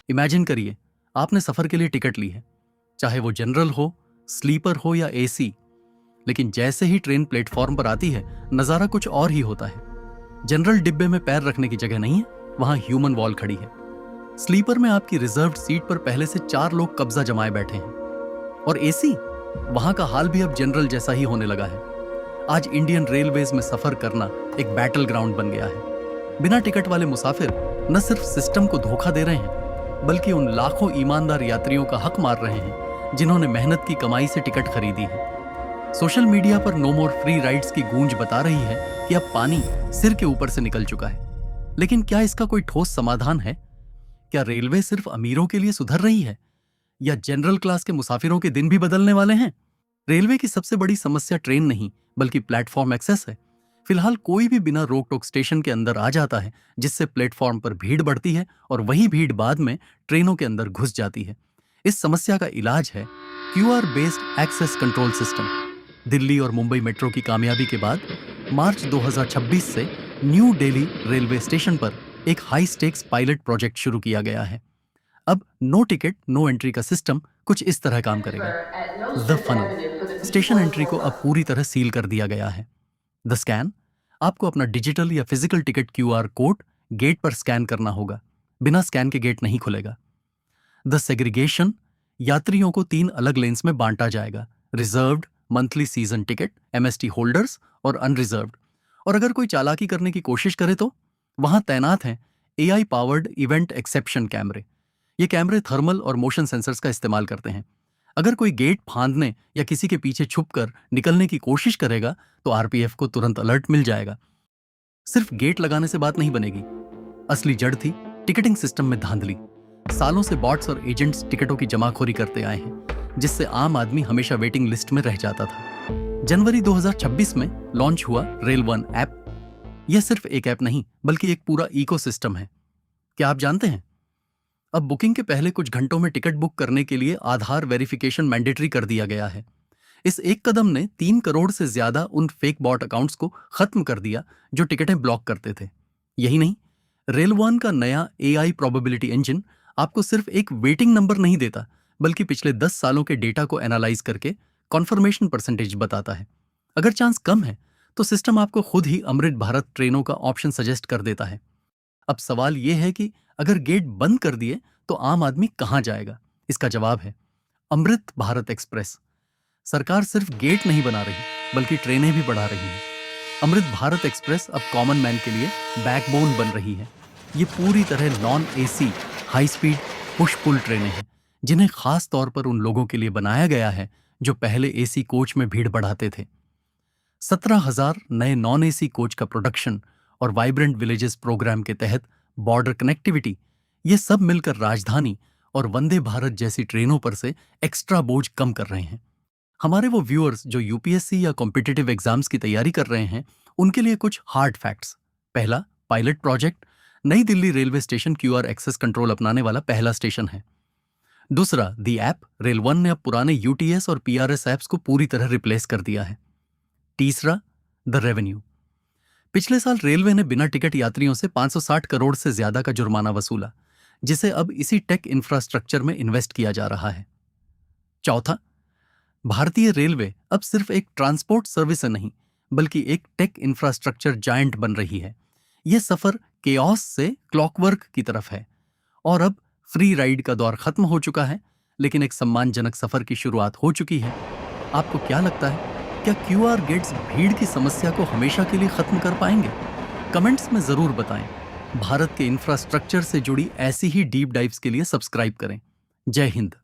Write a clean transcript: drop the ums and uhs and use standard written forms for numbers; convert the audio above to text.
Imagine करिए, आपने सफर के लिए टिकट ली है, चाहे वो जनरल हो, स्लीपर हो या एसी। लेकिन जैसे ही ट्रेन प्लेटफॉर्म पर आती है, नजारा कुछ और ही होता है। जनरल डिब्बे में पैर रखने की जगह नहीं है, वहां ह्यूमन वॉल खड़ी है। स्लीपर में आपकी रिजर्व्ड सीट पर पहले से 4 लोग कब्जा जमाए बैठे हैं। और एसी, वहां का हाल भी अब जनरल जैसा ही होने लगा है। आज इंडियन रेलवेज में सफर करना एक बैटल ग्राउंड बन गया है। बिना टिकट वाले मुसाफिर न सिर्फ सिस्टम को धोखा दे रहे हैं, बल्कि उन लाखों ईमानदार यात्रियों का हक मार रहे हैं जिन्होंने मेहनत की कमाई से टिकट खरीदी है। सोशल मीडिया पर नो मोर फ्री राइड्स की गूंज बता रही है कि अब पानी सिर के ऊपर से निकल चुका है। लेकिन क्या इसका कोई ठोस समाधान है? क्या रेलवे सिर्फ अमीरों के लिए सुधर रही है, या जनरल क्लास के मुसाफिरों के दिन भी बदलने वाले हैं? रेलवे की सबसे बड़ी समस्या ट्रेन नहीं, बल्कि प्लेटफॉर्म एक्सेस है। फिलहाल कोई भी बिना रोक टोक स्टेशन के अंदर आ जाता है, जिससे प्लेटफॉर्म पर भीड़ बढ़ती है और वही भीड़ बाद में ट्रेनों के अंदर घुस जाती है। इस समस्या का इलाज है QR based access control system. Delhi और मुंबई मेट्रो की कामयाबी के बाद मार्च 2026 से न्यू दिल्ली रेलवे स्टेशन पर एक हाई स्टेक्स पायलट प्रोजेक्ट शुरू किया गया है। अब नो टिकट नो एंट्री का सिस्टम कुछ इस तरह काम करेगा। द फनल, स्टेशन एंट्री को अब पूरी तरह सील कर दिया गया है। द स्कैन, आपको अपना डिजिटल या physical ticket QR code gate पर स्कैन करना होगा। बिना स्कैन के गेट नहीं खुलेगा। द सेग्रीगेशन, यात्रियों को 3 अलग लेन्स में बांटा जाएगा: reserved, monthly season ticket, MST holders और अनरिजर्व्ड। और अगर कोई चालाकी करने की कोशिश करे तो वहां तैनात हैं एआई पावर्ड इवेंट एक्सेप्शन कैमरे। ये कैमरे थर्मल और मोशन सेंसर्स का इस्तेमाल करते हैं। अगर कोई गेट फांदने या किसी के पीछे छुपकर निकलने की कोशिश करेगा तो आरपीएफ को तुरंत अलर्ट मिल जाएगा। सिर्फ गेट लगाने से बात नहीं बनेगी। असली जड़ थी टिकटिंग सिस्टम में धांधली। सालों से बॉट्स और एजेंट्स टिकटों की जमाखोरी करते आए हैं, जिससे आम आदमी हमेशा वेटिंग लिस्ट में रह जाता था। जनवरी 2026 में लॉन्च हुआ रेल वन ऐप। यह सिर्फ एक ऐप नहीं, बल्कि एक पूरा इकोसिस्टम है। क्या आप जानते हैं, अब बुकिंग के पहले कुछ घंटों में टिकट बुक करने के लिए आधार वेरिफिकेशन मैंडेटरी कर दिया गया है। इस एक कदम ने 3 करोड़ से ज्यादा उन फेक बॉट अकाउंट्स को खत्म कर दिया जो टिकटें ब्लॉक करते थे। यही नहीं, रेल वन का नया एआई प्रोबेबिलिटी इंजन आपको सिर्फ एक वेटिंग नंबर नहीं देता, बल्कि पिछले 10 सालों के डेटा को एनालाइज करके कॉन्फर्मेशन परसेंटेज बताता है। अगर चांस कम है तो सिस्टम आपको खुद ही अमृत भारत ट्रेनों का ऑप्शन सजेस्ट कर देता है। अब सवाल यह है कि अगर गेट बंद कर दिए तो आम आदमी कहां जाएगा? इसका जवाब है अमृत भारत एक्सप्रेस। सरकार सिर्फ गेट नहीं बना रही, बल्कि ट्रेनें भी बढ़ा रही है। अमृत भारत एक्सप्रेस अब कॉमन मैन के लिए बैकबोन बन रही है। ये पूरी तरह non AC high speed push pull ट्रेनें हैं, जिन्हें खास तौर पर उन लोगों के लिए बनाया गया है जो पहले एसी कोच में भीड़ बढ़ाते थे। 17,000 नए नॉन एसी कोच का प्रोडक्शन और वाइब्रेंट विलेजेस प्रोग्राम के तहत बॉर्डर कनेक्टिविटी, ये सब मिलकर राजधानी और वंदे भारत जैसी ट्रेनों पर से एक्स्ट्रा बोझ कम कर रहे हैं। हमारे वो व्यूअर्स जो यूपीएससी या कॉम्पिटिटिव एग्जाम्स की तैयारी कर रहे हैं, उनके लिए कुछ हार्ड फैक्ट्स। पहला, पायलट प्रोजेक्ट नई Delhi railway station QR access control अपनाने वाला पहला स्टेशन है। दूसरा, दी ऐप, रेल वन ने अब पुराने यूटीएस और पीआरएस ऐप्स को पूरी तरह रिप्लेस कर दिया है। तीसरा, द रेवेन्यू। पिछले साल रेलवे ने बिना टिकट यात्रियों से 560 करोड़ से ज्यादा का जुर्माना वसूला, जिसे अब इसी टेक इंफ्रास्ट्रक्चर में इन्वेस्ट किया जा रहा है। चौथा, भारतीय रेलवे अब सिर्फ एक ट्रांसपोर्ट सर्विस नहीं, बल्कि एक टेक इंफ्रास्ट्रक्चर जायंट बन रही है। यह सफर केओस से क्लॉकवर्क की तरफ है। और अब फ्री राइड का दौर खत्म हो चुका है, लेकिन एक सम्मानजनक सफर की शुरुआत हो चुकी है। आपको क्या लगता है, क्या क्यूआर गेट्स भीड़ की समस्या को हमेशा के लिए खत्म कर पाएंगे? कमेंट्स में जरूर बताएं। भारत के इंफ्रास्ट्रक्चर से जुड़ी ऐसी ही डीप डाइव्स के लिए सब्सक्राइब करें। जय हिंद।